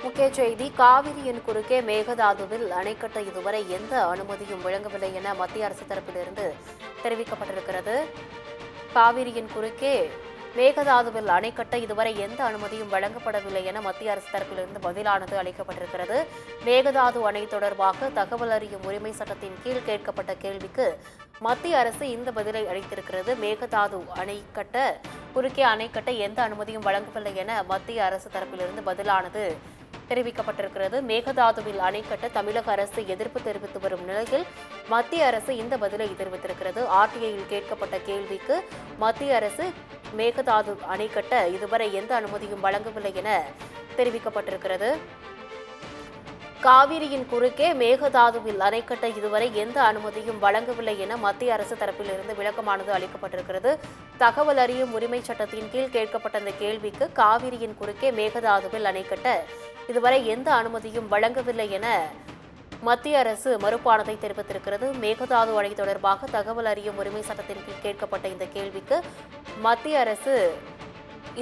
முக்கிய செய்தி காவிரியின் குறுக்கே மேகதாதுவில் அணை கட்ட இதுவரை எந்த அனுமதியும் வழங்கவில்லை என மத்திய அரசு தரப்பிலிருந்து தெரிவிக்கப்பட்டிருக்கிறது. காவிரியின் குறுக்கே மேகதாதுவில் அணை கட்ட இதுவரை எந்த அனுமதியும் வழங்கப்படவில்லை என மத்திய அரசு தரப்பிலிருந்து பதிலானது அளிக்கப்பட்டிருக்கிறது. மேகதாது அணை தொடர்பாக தகவல் அறியும் உரிமை சட்டத்தின் கீழ் கேட்கப்பட்ட கேள்விக்கு மத்திய அரசு இந்த பதிலை அளித்திருக்கிறது. மேகதாது அணை கட்ட குறுக்கே அணை கட்ட எந்த அனுமதியும் வழங்கவில்லை என மத்திய அரசு தரப்பிலிருந்து பதிலானது தெரிவிக்கப்பட்டிருக்கிறது. மேகதாதுவில் அணை கட்ட தமிழக அரசு எதிர்ப்பு தெரிவித்து வரும் நிலையில் மத்திய அரசு இந்த பதிலை தெரிவித்திருக்கிறது. ஆர்டிஐயில் கேட்கப்பட்ட கேள்விக்கு மத்திய அரசு மேகதாது அணை கட்ட இதுவரை எந்த அனுமதியும் வழங்கவில்லை என தெரிவிக்கப்பட்டிருக்கிறது. காவிரியின் குறுக்கே மேகதாதுவில் அணை கட்ட இதுவரை எந்த அனுமதியும் வழங்கவில்லை என மத்திய அரசு தரப்பிலிருந்து விளக்கமானது அளிக்கப்பட்டிருக்கிறது. தகவல் அறியும் உரிமை சட்டத்தின் கீழ் கேட்கப்பட்ட இந்த கேள்விக்கு காவிரியின் குறுக்கே மேகதாதுவில் அணை கட்ட இதுவரை எந்த அனுமதியும் வழங்கவில்லை என மத்திய அரசு மறுப்பானதை தெரிவித்திருக்கிறது. மேகதாது அணை தொடர்பாக தகவல் அறியும் உரிமை சட்டத்தின் கீழ் கேட்கப்பட்ட இந்த கேள்விக்கு மத்திய அரசு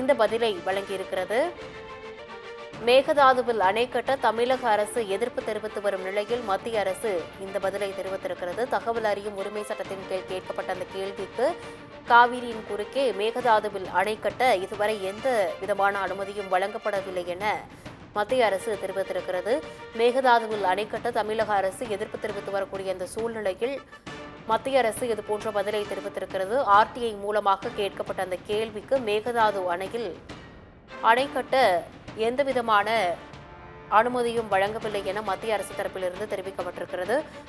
இந்த பதிலை வழங்கியிருக்கிறது. மேகதாதுவில் அணை கட்ட தமிழக அரசு எதிர்ப்பு தெரிவித்து வரும் நிலையில் மத்திய அரசு இந்த பதிலை தெரிவித்திருக்கிறது. தகவல் அறியும் உரிமை சட்டத்தின் கீழ் கேட்கப்பட்ட அந்த கேள்விக்கு காவிரியின் குறுக்கே மேகதாதுவில் அணை கட்ட இதுவரை எந்த விதமான அனுமதியும் வழங்கப்படவில்லை என மத்திய அரசு தெரிவித்திருக்கிறது. மேகதாதுவில் அணை கட்ட தமிழக அரசு எதிர்ப்பு தெரிவித்து வரக்கூடிய இந்த சூழ்நிலையில் மத்திய அரசு இதுபோன்ற பதிலை தெரிவித்திருக்கிறது. ஆர்டிஐ மூலமாக கேட்கப்பட்ட அந்த கேள்விக்கு மேகதாது அணையில் அணை கட்ட எந்தவிதமான அனுமதியும் வழங்கவில்லை என மத்திய அரசு தரப்பிலிருந்து தெரிவிக்கப்பட்டிருக்கிறது.